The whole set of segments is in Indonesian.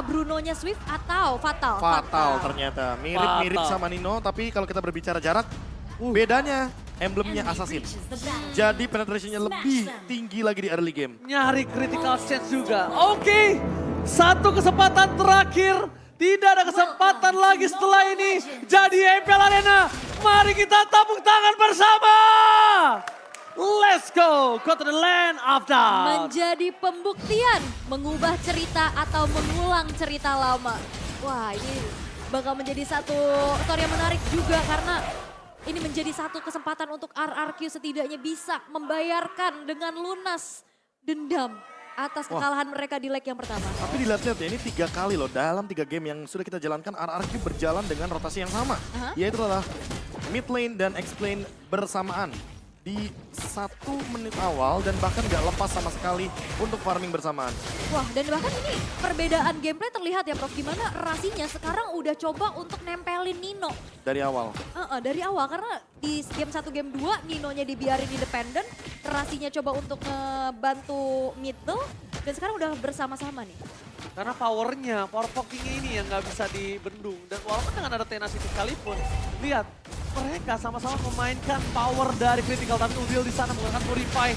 Brunonya Swift atau Fatal? Fatal ternyata. Mirip-mirip sama Nino, tapi kalau kita berbicara jarak, bedanya emblemnya Assassin. Jadi penetrationnya lebih tinggi lagi di early game. Nyari critical chance juga. Oke, satu kesempatan terakhir. Tidak ada kesempatan lagi setelah ini. Jadi MPL Arena, mari kita tepuk tangan bersama. Let's go to the land of doubt. Menjadi pembuktian, mengubah cerita atau mengulang cerita lama. Wah, ini bakal menjadi satu story yang menarik juga karena ini menjadi satu kesempatan untuk RRQ setidaknya bisa membayarkan dengan lunas dendam atas kekalahan mereka di leg yang pertama. Tapi dilihat-lihat ya, ini 3 kali loh dalam 3 game yang sudah kita jalankan, RRQ berjalan dengan rotasi yang sama. Yaitu adalah mid lane dan X lane bersamaan di 1 menit awal dan bahkan gak lepas sama sekali untuk farming bersamaan. Wah, dan bahkan ini perbedaan gameplay terlihat ya Prof, gimana Rasinya sekarang udah coba untuk nempelin Nino. Dari awal. Dari awal, karena di game 1, game 2 Ninonya dibiarin independen, Rasinya coba untuk ngebantu middle, dan sekarang udah bersama-sama nih. Karena powernya, power pokingnya ini yang nggak bisa dibendung. Dan walaupun dengan ada tenacity sekalipun, lihat mereka sama-sama memainkan power dari critical. Tapi Udil di sana menggunakan Purify.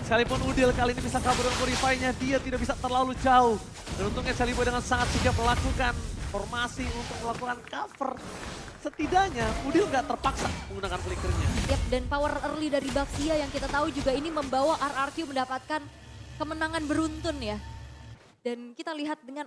Sekalipun Udil kali ini bisa kabur dengan Purify-nya, dia tidak bisa terlalu jauh. Dan untungnya Celiboy dengan sangat sigap melakukan formasi untuk melakukan cover. Setidaknya Udil nggak terpaksa menggunakan flickernya. Yap, dan power early dari Baxia yang kita tahu juga ini membawa RRQ mendapatkan kemenangan beruntun ya. Dan kita lihat dengan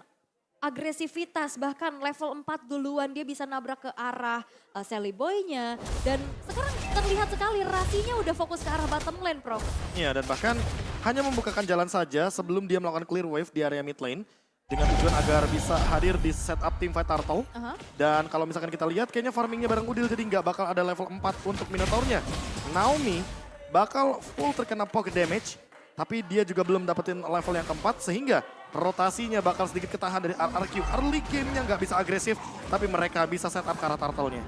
agresivitas, bahkan level 4 duluan dia bisa nabrak ke arah Celiboy-nya. Dan sekarang terlihat sekali Rasinya udah fokus ke arah bottom lane, Prof. Iya, dan bahkan hanya membukakan jalan saja sebelum dia melakukan clear wave di area mid lane. Dengan tujuan agar bisa hadir di setup teamfight Turtle. Dan kalau misalkan kita lihat kayaknya farmingnya bareng Udil jadi nggak bakal ada level 4 untuk Minotaurnya. Naomi bakal full terkena pocket damage. Tapi dia juga belum dapetin level yang keempat sehingga rotasinya bakal sedikit ketahan dari RRQ. Early game-nya nggak bisa agresif, tapi mereka bisa setup ke arah turtle-nya.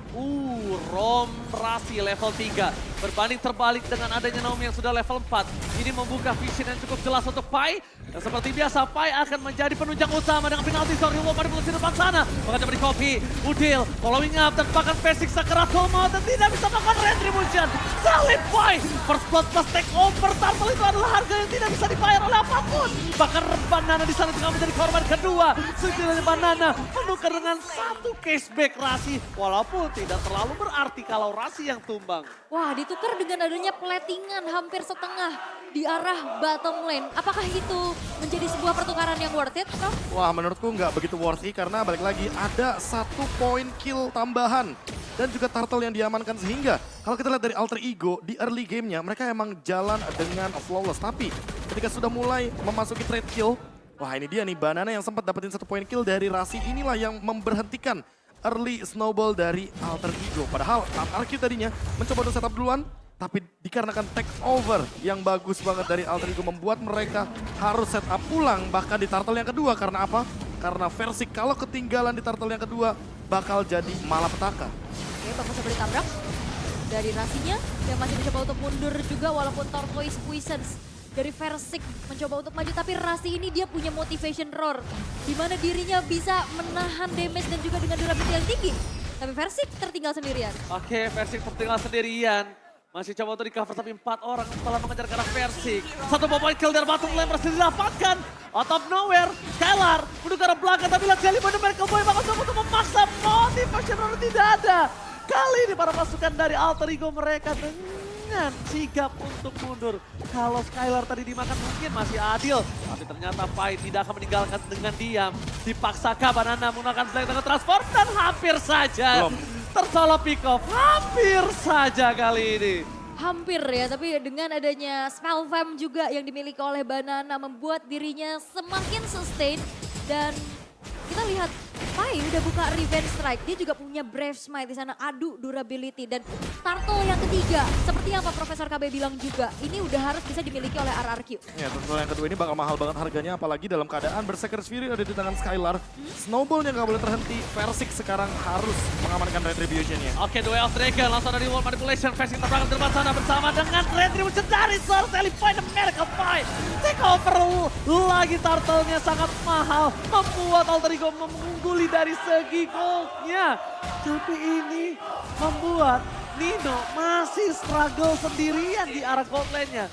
Rom Rasi level 3. Berbanding terbalik dengan adanya Naomi yang sudah level 4. Ini membuka vision yang cukup jelas untuk Pai. Dan seperti biasa, Pai akan menjadi penunjang utama dengan penalti sorry Wolf manipulasi depan sana. Bahkan coba di copy, Udil following up dan bahkan basic sekeras Toma dan tidak bisa makan retribution. Salib Pai, first blood plus take over. Turtle itu adalah harga yang tidak bisa dibayar oleh apapun. Bahkan Banana di sana tengah menjadi korban kedua. Setidaknya Banana menukar dengan satu cashback Rasi. Walaupun tidak terlalu berarti kalau Rasi yang tumbang. Wah, ditukar dengan adanya platingan hampir setengah di arah bottom lane. Apakah itu menjadi sebuah pertukaran yang worth it, Prof? Wah, menurutku nggak begitu worth it karena balik lagi ada 1 poin kill tambahan. Dan juga turtle yang diamankan sehingga kalau kita lihat dari alter ego di early gamenya mereka emang jalan dengan flawless. Tapi ketika sudah mulai memasuki trade kill, wah ini dia nih Banana yang sempat dapetin 1 poin kill dari Rasi inilah yang memberhentikan early snowball dari alter ego. Padahal RRQ tadinya mencoba untuk setup duluan, tapi dikarenakan take over yang bagus banget dari alter ego membuat mereka harus setup ulang bahkan di turtle yang kedua. Karena apa? Karena Versik kalau ketinggalan di turtle yang kedua bakal jadi malapetaka. Oke, bagus seperti tabrak dari Rasinya yang masih mencoba untuk mundur juga walaupun Tortoise Puissance dari Versik mencoba untuk maju, tapi Rasi ini dia punya motivation roar di mana dirinya bisa menahan damage dan juga dengan durability yang tinggi. Tapi Versik tertinggal sendirian. Oke, Versik tertinggal sendirian. Masih coba untuk di cover tapi 4 orang setelah mengejar ke arah Versik. 1 point kill dari bottom lane berhasil didapatkan. Out of nowhere, Skylar menuju ke arah belakang tapi lihat Jelly Boy dan Merkel Boy bakal coba untuk memaksa motivation roar tidak ada. Kali ini para pasukan dari alter ego mereka dengan sigap untuk mundur. Kalau Skylar tadi dimakan mungkin masih adil. Tapi ternyata Pai tidak akan meninggalkan dengan diam. Dipaksakah Banana menggunakan flank dengan transform dan hampir saja. Tercolok pick off, hampir saja kali ini. Hampir ya, tapi dengan adanya spell fam juga yang dimiliki oleh Banana membuat dirinya semakin sustain. Dan kita lihat Pai udah buka Revenge Strike, dia juga punya Brave Smite di sana, adu durability. Dan turtle yang ketiga, seperti yang Pak Profesor KB bilang juga, ini udah harus bisa dimiliki oleh RRQ. Ya, tentu yang kedua ini bakal mahal banget harganya, apalagi dalam keadaan Berserker Fury ada di tangan Skylar. Snowball-nya nggak boleh terhenti, Versik sekarang harus mengamankan Retribution-nya. Oke, Duel of Dragon langsung dari Wall Manipulation. Facing terbang ke depan sana bersama dengan Retribution dari Source Elify the Miracle Fight. Take over lagi, turtle-nya sangat mahal. Membuat Alter Ego mengungguli dari segi goldnya. Tapi ini membuat Nino masih struggle sendirian di arah gold lane-nya.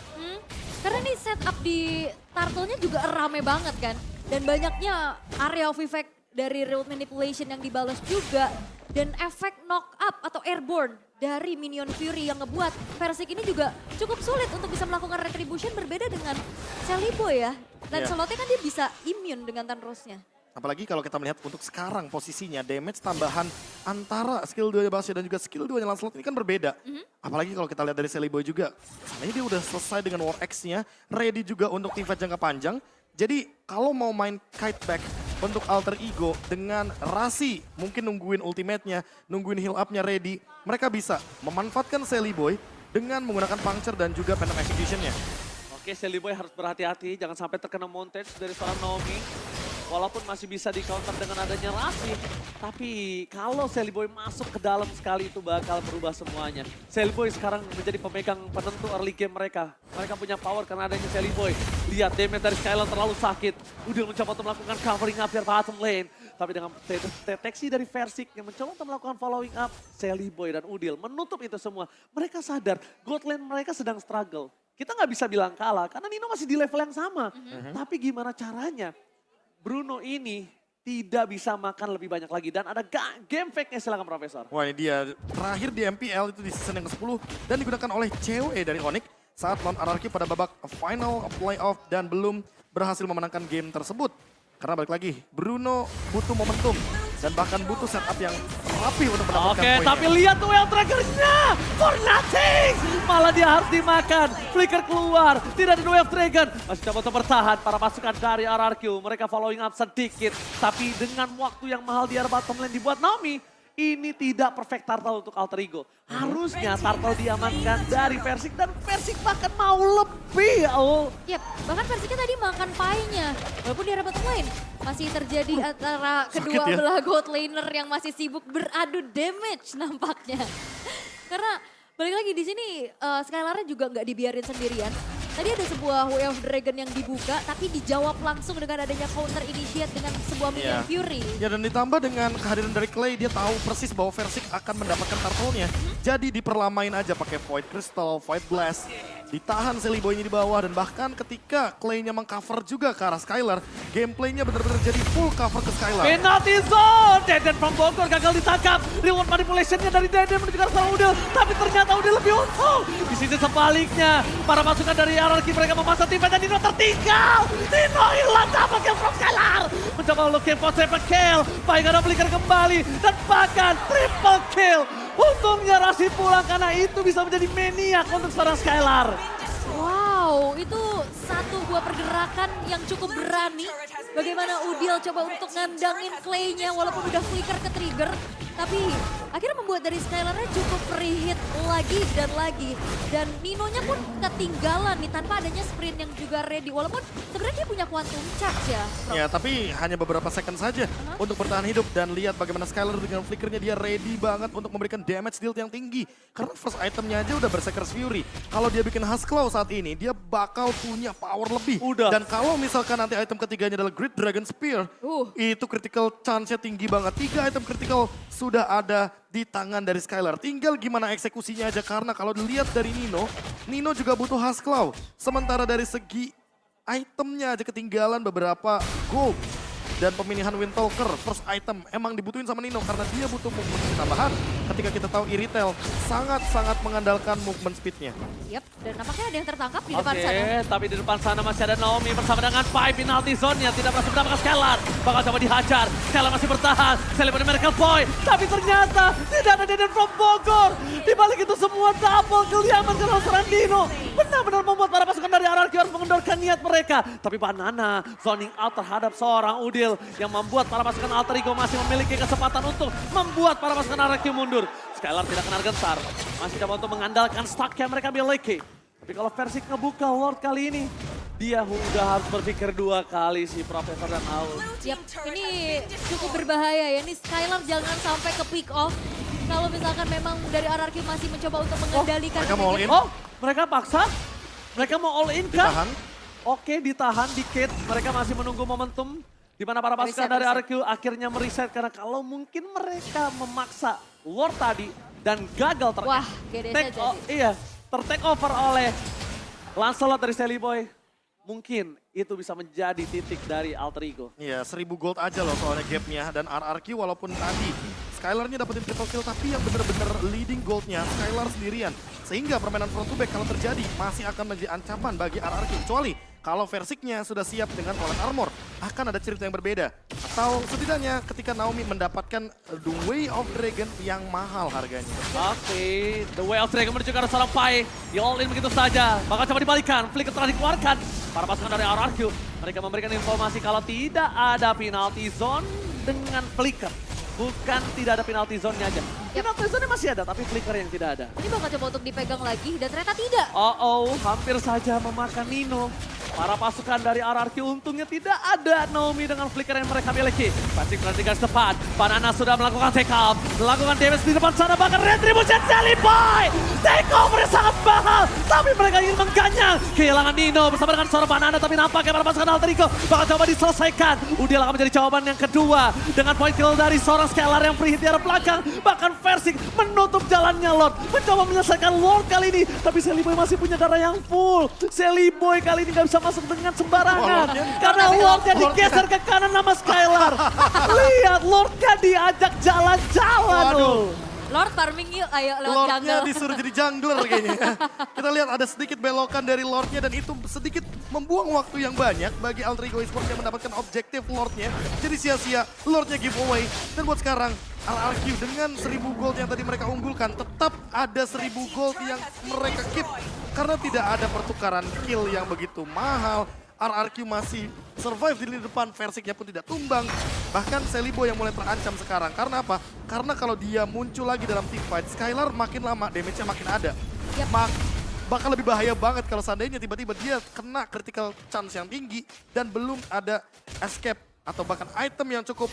Karena ini setup di turtle-nya juga rame banget kan. Dan banyaknya area of effect dari Real Manipulation yang dibalas juga. Dan efek knock up atau airborne dari Minion Fury yang ngebuat Versik ini juga cukup sulit untuk bisa melakukan retribution, berbeda dengan Celiboy ya. Dan Iya. slotnya kan dia bisa immune dengan Thunderous-nya. Apalagi kalau kita melihat untuk sekarang posisinya, damage tambahan antara skill 2-nya Basya dan juga skill 2-nya Lancelot ini kan berbeda. Apalagi kalau kita lihat dari Celiboy juga, sebenarnya dia udah selesai dengan War X-nya, ready juga untuk teamfight jangka panjang. Jadi kalau mau main kite back untuk Alter Ego dengan Rasi, mungkin nungguin ultimate-nya, nungguin heal up-nya ready, mereka bisa memanfaatkan Celiboy dengan menggunakan puncture dan juga Phantom Execution-nya. Oke, Celiboy harus berhati-hati, jangan sampai terkena montage dari seorang Naomi. Walaupun masih bisa di-counter dengan adanya Rasi, tapi kalau Celiboy masuk ke dalam sekali itu bakal berubah semuanya. Celiboy sekarang menjadi pemegang penentu early game mereka. Mereka punya power karena adanya Celiboy. Lihat damage dari Skylar terlalu sakit. Udil mencoba untuk melakukan covering up dari bottom lane. Tapi dengan deteksi dari Versik yang mencoba untuk melakukan following up, Celiboy dan Udil menutup itu semua. Mereka sadar god lane mereka sedang struggle. Kita nggak bisa bilang kalah karena Nino masih di level yang sama. Tapi gimana caranya? Bruno ini tidak bisa makan lebih banyak lagi. Dan ada game fake-nya, silakan Profesor. Wah, ini dia terakhir di MPL itu di season yang ke-10 dan digunakan oleh COE dari Onyx saat non RRQ pada babak final playoff dan belum berhasil memenangkan game tersebut. Karena balik lagi, Bruno butuh momentum dan bahkan butuh setup yang rapi untuk mendapatkan Oke, poinnya. tapi lihat duel triggernya. For nothing. Malah dia harus dimakan. Flicker keluar. Tidak ada duel dragon. Masih coba untuk bertahan para pasukan dari RRQ. Mereka following up sedikit. Tapi dengan waktu yang mahal di arah bottom lane dibuat Naomi. Ini tidak perfect turtle untuk Alter Ego. Harusnya turtle diamankan dari Versik. Dan Versik bahkan mau lebih. Yap, bahkan Versiknya tadi makan Pai-nya. Walaupun di arah bottom lane masih terjadi antara kedua sakit ya. belah god laner yang masih sibuk beradu damage nampaknya. Karena balik lagi di sini Skylar-nya juga nggak dibiarin sendirian. Tadi ada sebuah Way of Dragon yang dibuka tapi dijawab langsung dengan adanya counter initiate dengan sebuah Minion Fury. Ya, dan ditambah dengan kehadiran dari Clay, dia tahu persis bahwa Versik akan mendapatkan turtle-nya. Jadi diperlamain aja pakai Void Crystal, Void Blast. Ditahan Celiboy-nya di bawah dan bahkan ketika Clay-nya mengcover juga ke arah Skylar, gameplaynya benar-benar jadi full cover ke Skylar. Penalty zone. Deden from Bogor gagal ditangkap. Reward manipulation-nya dari Deden menuju ke arah Udil. Tapi ternyata Udil lebih untung. Di sisi sebaliknya, para pasukan dari RRQ mereka memasang tim dan Nino tertinggal. Nino hilang double kill from Skylar. Mencoba looking for triple kill. Baik ada flicker kembali. Dan bahkan triple kill. Untungnya Rasi pulang karena itu bisa menjadi maniak untuk seorang Skylar. Wow, itu satu buah pergerakan yang cukup berani. Bagaimana Udil coba untuk ngandangin Clay-nya walaupun udah flicker ke trigger. Tapi akhirnya membuat dari Skylar-nya cukup free hit lagi dan lagi. Dan Nino-nya pun ketinggalan nih tanpa adanya sprint yang juga ready. Walaupun sebenarnya dia punya quantum charge ya, Prof. Ya, tapi hanya beberapa second saja untuk bertahan hidup. Dan lihat bagaimana Skylar dengan flickernya dia ready banget untuk memberikan damage deal yang tinggi. Karena first itemnya aja udah Berserker's Fury. Kalau dia bikin Husklow saat ini, dia bakal punya power lebih. Udah. Dan kalau misalkan nanti item ketiganya adalah Great Dragon Spear, itu critical chance-nya tinggi banget. 3 item critical sudah ada di tangan dari Skylar. Tinggal gimana eksekusinya aja, karena kalau dilihat dari Nino, Nino juga butuh Husklow. Sementara dari segi itemnya aja ketinggalan beberapa gold. Dan pemilihan Windtalker first item emang dibutuhin sama Nino karena dia butuh movement speed tambahan. Ketika kita tahu Iritel sangat-sangat mengandalkan movement speednya. Yap, dan nampaknya ada yang tertangkap di depan sana. Oke, tapi di depan sana masih ada Naomi bersama dengan Pai. Penalty zone-nya tidak berhasil mendapatkan Skylar. Bakal coba dihajar, Skylar masih bertahan. Celebrity Miracle Boy, tapi ternyata tidak ada Deden from Bogor. Di balik itu semua double kill diamankan oleh seorang Dino. Benar-benar membuat para pasukan dari RRQ harus mengendorkan niat mereka. Tapi Banana zoning out terhadap seorang Udil. Udil yang membuat para pasukan Alter Ego masih memiliki kesempatan untuk membuat para pasukan RRQ mundur. Skylar tidak kena gentar, masih coba untuk mengandalkan stack yang mereka miliki. Tapi kalau Versik ngebuka Lord kali ini, dia udah harus berpikir 2 kali si Profesor dan Aul. Yap, ini cukup berbahaya ya. Ini Skylar jangan sampai ke pick off. Kalau misalkan memang dari RRQ masih mencoba untuk mengendalikan. mereka mau all in. Oh, mereka paksa? Mereka mau all in kah? Ditahan. Oke, ditahan dikit. Mereka masih menunggu momentum di mana para pasukan Reset, dari reset. RRQ akhirnya mereset karena kalau mungkin mereka memaksa Lord tadi dan gagal Wah, GDS-nya jadi. Iya, ter-take over oleh Lancelot dari Sally Boy. Mungkin itu bisa menjadi titik dari Alter Ego. Iya, 1000 gold aja loh soalnya gapnya. Dan RRQ walaupun tadi Skylarnya dapetin triple kill, tapi yang bener-bener leading goldnya Skylar sendirian. Sehingga permainan front to back kalau terjadi masih akan menjadi ancaman bagi RRQ. Kecuali kalau Versiknya sudah siap dengan wallet armor, akan ada cerita yang berbeda. Atau setidaknya ketika Naomi mendapatkan The Way of Dragon yang mahal harganya. Oke, The Way of Dragon menuju ke arah seorang Pai. Di all in begitu saja. Bakal coba dibalikan, flicker telah dikeluarkan. Para pasukan dari RRQ, mereka memberikan informasi kalau tidak ada penalty zone dengan flicker. Bukan tidak ada penalty zone-nya aja. Penalty zone-nya masih ada, tapi flicker yang tidak ada. Ini bakal coba untuk dipegang lagi dan ternyata tidak. Oh, hampir saja memakan Nino. Para pasukan dari RRQ untungnya tidak ada Naomi dengan flicker yang mereka miliki. Pasti perhatikan tepat. Banana sudah melakukan take out. Melakukan damage di depan sana. Bahkan Retribution Sally Boy. Take over sangat mahal. Tapi mereka ingin mengganyang. Kehilangan Nino bersama dengan seorang Banana. Tapi nampaknya para pasukan Alter Ego bakal coba diselesaikan. Udil akan menjadi jawaban yang kedua. Dengan point kill dari seorang Skylar yang free hit di arah belakang. Bahkan Versik menutup jalannya Lord. Mencoba menyelesaikan Lord kali ini. Tapi Sally Boy masih punya darah yang full. Sally Boy kali ini gak bisa masuk dengan sembarangan. Karena Lordnya digeser ke kanan nama Skylar. Lihat Lordnya diajak jalan-jalan. Waduh. Lord farming yuk, ayo lewat Lordnya jungle. disuruh jadi jungler kayaknya. Kita lihat ada sedikit belokan dari Lordnya dan itu sedikit membuang waktu yang banyak bagi Alter Ego Esports yang mendapatkan objektif Lordnya. Jadi sia-sia Lordnya giveaway. Dan buat sekarang RRQ dengan 1000 gold yang tadi mereka unggulkan tetap ada 1000 gold yang mereka keep. Karena tidak ada pertukaran kill yang begitu mahal. RRQ masih survive di lini depan, Versiknya pun tidak tumbang. Bahkan Sally Boy yang mulai terancam sekarang. Karena apa? Karena kalau dia muncul lagi dalam team fight, Skylar makin lama damage-nya makin ada. Yap. Bakal lebih bahaya banget kalau seandainya tiba-tiba dia kena critical chance yang tinggi dan belum ada escape atau bahkan item yang cukup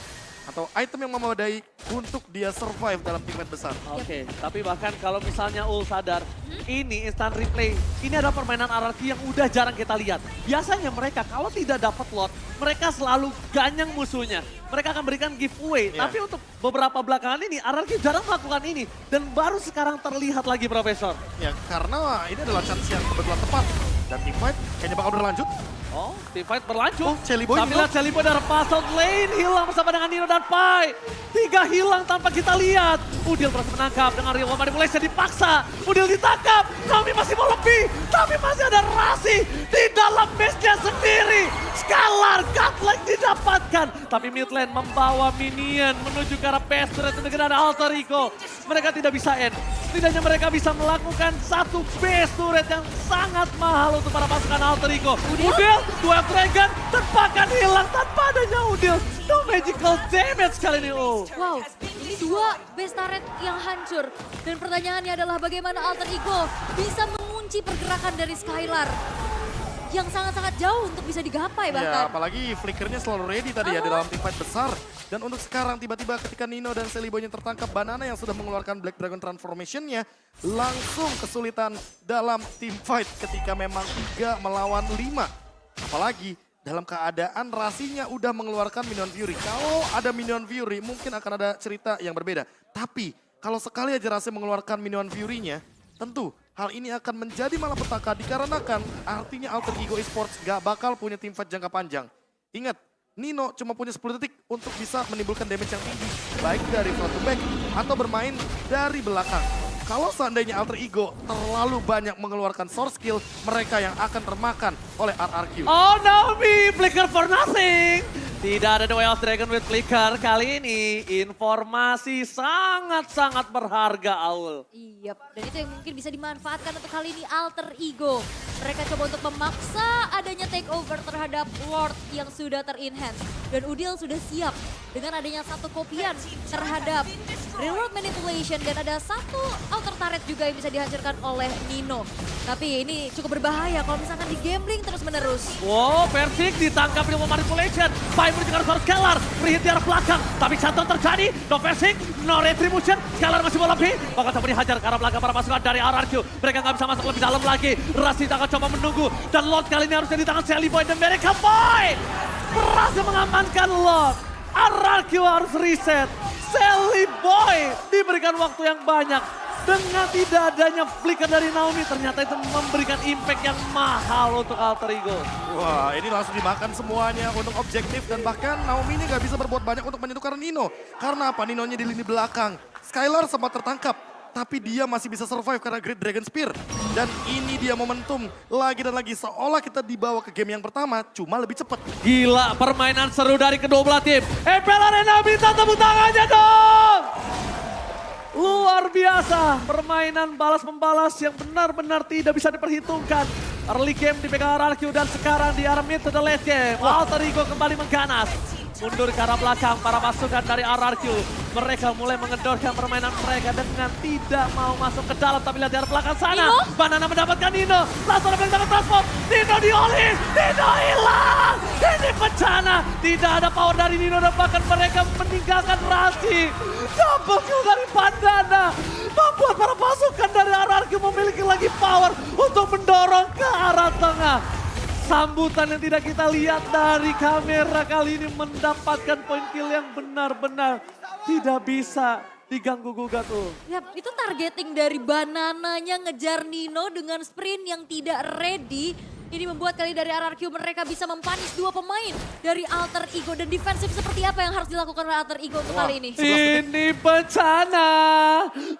atau item yang memadai untuk dia survive dalam tim fight besar. Oke, tapi bahkan kalau misalnya Ul sadar, ini instant replay, ini adalah permainan RRQ yang udah jarang kita lihat. Biasanya mereka kalau tidak dapat lot, mereka selalu ganyang musuhnya. Mereka akan berikan giveaway, Iya. tapi untuk beberapa belakangan ini RRQ jarang melakukan ini. Dan baru sekarang terlihat lagi Profesor. Ya karena ini adalah chance yang kebetulan tepat. Dan team fight kayaknya bakal berlanjut. Oh, team fight berlanjut. Oh, Sally Boy Tapi hilang. lihat Sally Boy dari pasal lane hilang bersama dengan Nino dan Pai. 3 hilang tanpa kita lihat. Udil berhasil menangkap dengan real manipulation dipaksa. Udil ditangkap. Naomi masih mau lebih. Tapi masih ada Rasi di dalam base-nya sendiri. Skylar Godlike didapatkan. Tapi mid lane membawa minion menuju ke arah base turret dengan Alter Ego. Mereka tidak bisa end. Setidaknya mereka bisa melakukan satu base turret yang sangat mahal untuk para pasukan Alter Ego. Udil, Duel Dragon, tepakan hilang tanpa adanya Udil. No magical damage kali ini. Oh. Wow, ini 2 base turret yang hancur. Dan pertanyaannya adalah bagaimana Alter Ego bisa mengunci pergerakan dari Skylar. Yang sangat-sangat jauh untuk bisa digapai Ya, bahkan. apalagi flickernya selalu ready tadi ya di dalam team fight besar. Dan untuk sekarang tiba-tiba ketika Nino dan Sally Boy tertangkap, Banana yang sudah mengeluarkan Black Dragon Transformation-nya langsung kesulitan dalam team fight ketika memang 3 melawan 5. Apalagi dalam keadaan Rasinya udah mengeluarkan Minion Fury. Kalau ada Minion Fury mungkin akan ada cerita yang berbeda. Tapi kalau sekali aja Rasi mengeluarkan Minion Fury-nya, tentu hal ini akan menjadi malapetaka dikarenakan artinya Alter Ego Esports gak bakal punya team fight jangka panjang. Ingat, Nino cuma punya 10 detik untuk bisa menimbulkan damage yang tinggi. Baik dari front to back atau bermain dari belakang. Kalau seandainya Alter Ego terlalu banyak mengeluarkan source skill, mereka yang akan termakan oleh RRQ. Oh Naomi, flicker for nothing. Tidak ada The Way of Dragon with Flicker. Kali ini informasi sangat-sangat berharga, Aul. Iya, dan itu yang mungkin bisa dimanfaatkan untuk kali ini Alter Ego. Mereka coba untuk memaksa adanya takeover terhadap Lord yang sudah ter-enhance. Dan Udil sudah siap dengan adanya satu kopian terhadap Real World Manipulation. Dan ada satu outer turret juga yang bisa dihancurkan oleh Nino. Tapi ini cukup berbahaya kalau misalkan di gambling terus-menerus. Wow, Persik ditangkap ilmu manipulation. Pai menuju ke arah Scalar, free hit di arah belakang. Tapi jantung terjadi, no Persik, no retribution. Scalar masih mau lebih, bakal coba dihajar ke arah belakang para pasukan dari RRQ. Mereka nggak bisa masuk lebih dalam lagi. Rasi akan coba menunggu. Dan Lord kali ini harusnya di tangan Sally Boy dan mereka Boy berhasil mengamankan Lord. RRQ harus reset. Sally Boy diberikan waktu yang banyak. Dengan tidak adanya flicker dari Naomi, ternyata itu memberikan impact yang mahal untuk Alter Ego. Wah, ini langsung dimakan semuanya untuk objektif dan bahkan Naomi ini nggak bisa berbuat banyak untuk menyentuhkan Nino. Karena apa? Ninonya di lini belakang. Skylar sempat tertangkap, tapi dia masih bisa survive karena Great Dragon Spear. Dan ini dia momentum lagi dan lagi seolah kita dibawa ke game yang pertama, cuma lebih cepat. Gila, permainan seru dari kedua belah tim. FPL Arena minta tepuk tangannya dong! Luar biasa, permainan balas-membalas yang benar-benar tidak bisa diperhitungkan. Early game dipegang RRQ dan sekarang di arah mid to the late game. Alter Ego kembali mengganas. Mundur ke arah belakang para pasukan dari RRQ. Mereka mulai mengendorkan permainan mereka dengan tidak mau masuk ke dalam. Tapi lihat di arah belakang sana. Nino? Banana mendapatkan Nino. Langsung ada yang transform. Nino diolih. Nino hilang. Ini bencana. Tidak ada power dari Nino dan bahkan mereka meninggalkan Rasi. Double kill dari Bandana. Membuat para pasukan dari RRQ memiliki lagi power untuk mendorong ke arah tengah. Sambutan yang tidak kita lihat dari kamera kali ini mendapatkan poin kill yang benar-benar tidak bisa diganggu gugat tuh. Ya, itu targeting dari Banananya ngejar Nino dengan sprint yang tidak ready. Ini membuat kali dari RRQ mereka bisa mempanis dua pemain dari Alter Ego. Dan defensif seperti apa yang harus dilakukan oleh Alter Ego untuk kali ini? Ini bencana.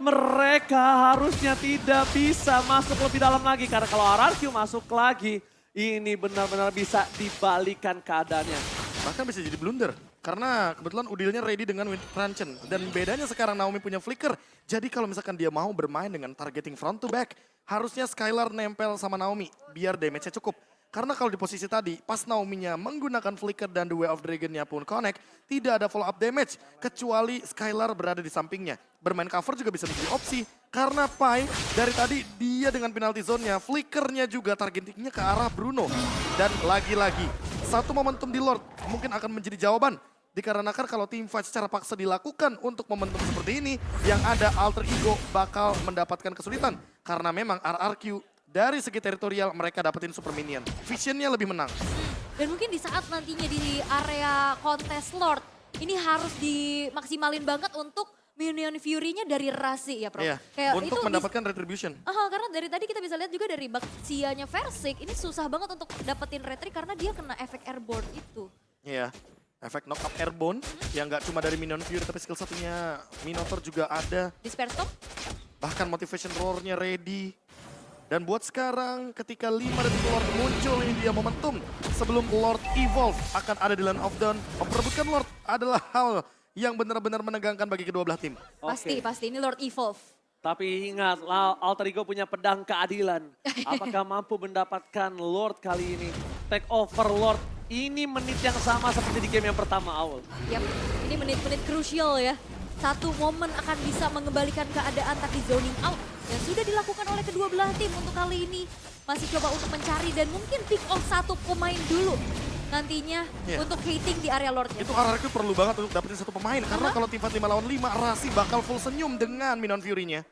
Mereka harusnya tidak bisa masuk lebih dalam lagi. Karena kalau RRQ masuk lagi, ini benar-benar bisa dibalikan keadaannya. Bahkan bisa jadi blunder. Karena kebetulan Udilnya ready dengan Wind Crunchen. Dan bedanya sekarang Naomi punya flicker. Jadi kalau misalkan dia mau bermain dengan targeting front to back, harusnya Skylar nempel sama Naomi biar damage-nya cukup. Karena kalau di posisi tadi, pas Naomi-nya menggunakan flicker dan The Way of Dragon-nya pun connect, tidak ada follow up damage. Kecuali Skylar berada di sampingnya. Bermain cover juga bisa menjadi opsi. Karena Pai dari tadi dia dengan penalty zone-nya, flickernya juga targetingnya ke arah Bruno. Dan lagi-lagi, satu momentum di Lord mungkin akan menjadi jawaban. Dikarenakan kalau team fight secara paksa dilakukan untuk momentum seperti ini, yang ada Alter Ego bakal mendapatkan kesulitan. Karena memang RRQ dari segi teritorial mereka dapetin super minion. Visionnya lebih menang. Dan mungkin di saat nantinya di area kontes Lord, ini harus dimaksimalin banget untuk minion fury-nya dari Rasi ya, Prof. Iya, Kayak untuk itu mendapatkan retribution. karena dari tadi kita bisa lihat juga dari Baxianya Versik, ini susah banget untuk dapetin retri karena dia kena efek airborne itu. Iya, efek knock up airborne yang gak cuma dari minion fury tapi skill satunya Minotaur juga ada. Disperse Storm? Bahkan motivation roar-nya ready. Dan buat sekarang ketika 5 detik Lord muncul ini dia momentum. Sebelum Lord evolve akan ada di Land of Dawn. Memperebutkan Lord adalah hal yang benar-benar menegangkan bagi kedua belah tim. Pasti, pasti. Ini Lord Evolve. Tapi ingat, Alter Ego punya pedang keadilan. Apakah mampu mendapatkan Lord kali ini? Take over Lord. Ini menit yang sama seperti di game yang pertama awal. Yap, ini menit-menit krusial ya. Satu momen akan bisa mengembalikan keadaan tapi zoning out. Yang sudah dilakukan oleh kedua belah tim untuk kali ini. Masih coba untuk mencari dan mungkin pick off satu pemain dulu. Nantinya untuk hating di area Lordnya. Itu RRQ perlu banget untuk dapetin satu pemain. Karena kalau tim fight 5 lawan 5, Rasi bakal full senyum dengan Minion Fury-nya.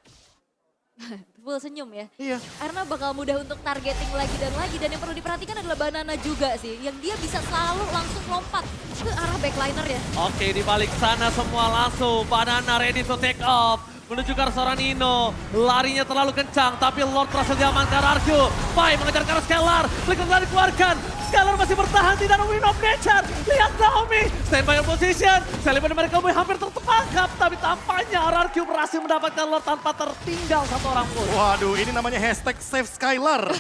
Full senyum ya. Iya. Karena bakal mudah untuk targeting lagi dan lagi. Dan yang perlu diperhatikan adalah Banana juga sih. Yang dia bisa selalu langsung lompat ke arah backliner ya. Oke, di balik sana semua langsung. Banana ready to take off. Menuju ke arah seorang Nino. Larinya terlalu kencang, tapi Lord berhasil diamankan RRQ. Pai mengejar ke arah Scalar. Flicker telah dikeluarkan. Scalar masih bertahan, tidak ada Wind of Nature. Lihat Naomi, stand by your position. Selipan mereka hampir tertangkap, tapi tampaknya RRQ berhasil mendapatkan Lord tanpa tertinggal satu orang pun. Waduh, ini namanya hashtag save Skylar.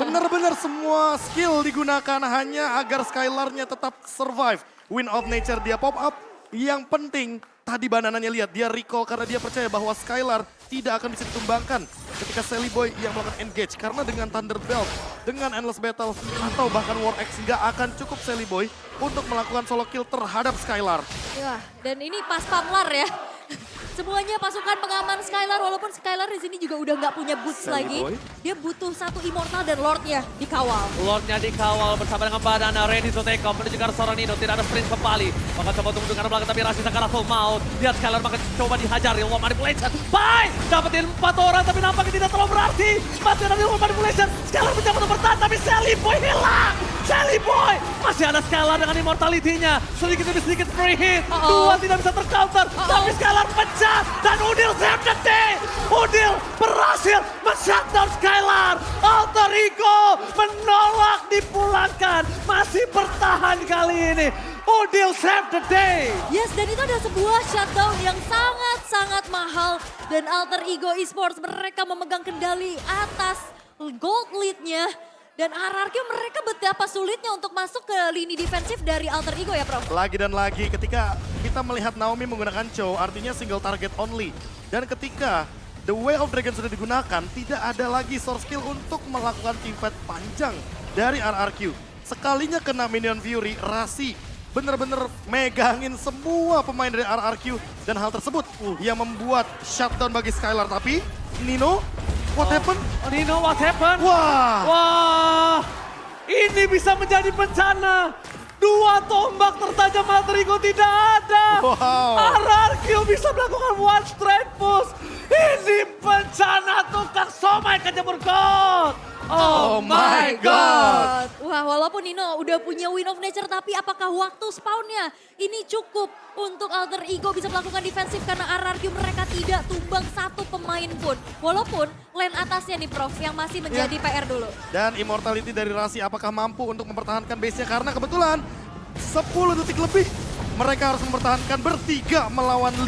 Bener-bener semua skill digunakan hanya agar Skylarnya tetap survive. Wind of Nature dia pop up. Yang penting tadi banananya lihat dia recall karena dia percaya bahwa Skylar tidak akan bisa ditumbangkan ketika Sally Boy yang melakukan engage. Karena dengan Thunder Belt, dengan Endless Battle atau bahkan War X nggak akan cukup Sally Boy untuk melakukan solo kill terhadap Skylar. Ya, dan ini pas pamlar ya. Semuanya pasukan pengaman Skylar, walaupun Skylar di sini juga udah nggak punya boots Sally lagi. Boy. Dia butuh satu Immortal dan Lordnya dikawal. Lordnya dikawal bersama dengan Badana, ready to take off menuju ke arah seorang Nino, tidak ada sprint kembali. Maka coba untuk mendengar belakang tapi Rasi Sakara full maut. Lihat Skylar maka coba dihajar, Real World Manipulation. Bye! Dapetin 4 orang tapi nampaknya tidak terlalu berarti. Masih ada Real World Manipulation, Skylar mencoba untuk bertahan tapi Sally Boy hilang. Sally Boy! Masih ada Skylar dengan immortality-nya. Sedikit demi sedikit free hit. Dua tidak bisa tercounter. Tapi Skylar pecah. Dan Udil save the day. Udil berhasil men-shutdown Skylar. Alter Ego menolak dipulangkan. Masih bertahan kali ini. Udil save the day. Yes, dan itu adalah sebuah shutdown yang sangat-sangat mahal. Dan Alter Ego Esports mereka memegang kendali atas gold lead-nya. Dan RRQ mereka betapa sulitnya untuk masuk ke lini defensif dari Alter Ego ya, Prof. Lagi dan lagi ketika kita melihat Naomi menggunakan Chow, artinya single target only. Dan ketika The Way of Dragon sudah digunakan, tidak ada lagi source skill untuk melakukan teamfight panjang dari RRQ. Sekalinya kena Minion Fury, Rasi bener-bener megangin semua pemain dari RRQ. Dan hal tersebut yang membuat shutdown bagi Skylar. Tapi Nino, what happened? Nino, what happened? Wah! Wah, ini bisa menjadi bencana. Dua tombak tertajam Alter Ego tidak ada. Wow. RRQ bisa melakukan one straight push. Ini bencana tukang somai kejemur god. Oh my God. Wah, walaupun Nino udah punya Wind of Nature, tapi apakah waktu spawnnya ini cukup untuk Alter Ego bisa melakukan defensif karena RRQ mereka tidak tumbang satu pemain pun. Walaupun lane atasnya nih Prof yang masih menjadi PR dulu. Dan immortality dari Rasi apakah mampu untuk mempertahankan base-nya? Karena kebetulan 10 detik lebih mereka harus mempertahankan bertiga melawan 5.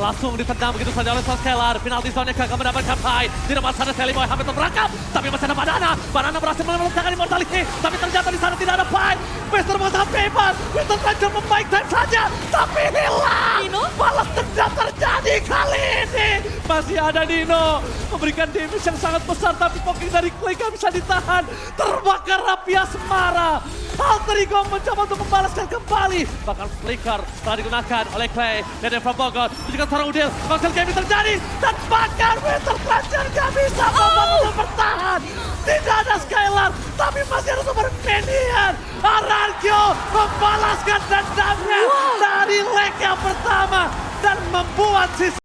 Langsung ditendang begitu saja oleh Skylar. Penalti zone-nya gagal mendapatkan Pai. Tidak masih ada Sally Boy hampir terperangkap. Tapi masih ada Badana. Badana berhasil meletakkan immortality. Tapi ternyata di sana tidak ada Pai. Mister berusaha bebas. Mister Ranger membaik time saja. Tapi hilang. Nino? Balas dendam terjadi kali ini. Masih ada Nino. Memberikan damage yang sangat besar. Tapi poking dari Clay gak bisa ditahan. Terbakar rapi asmara. Alter Ego mencoba untuk membalaskan kembali. Bahkan flicker telah digunakan oleh Clay. Dan Devon Bogor. Juga seorang Udil. Konsil game terjadi. Dan bahkan Winter Ranger gak bisa membantu bertahan. Tidak ada Skylar. Tapi masih ada Super Minion. RRQ membalaskan dendamnya dari leg yang pertama. Dan membuat sisi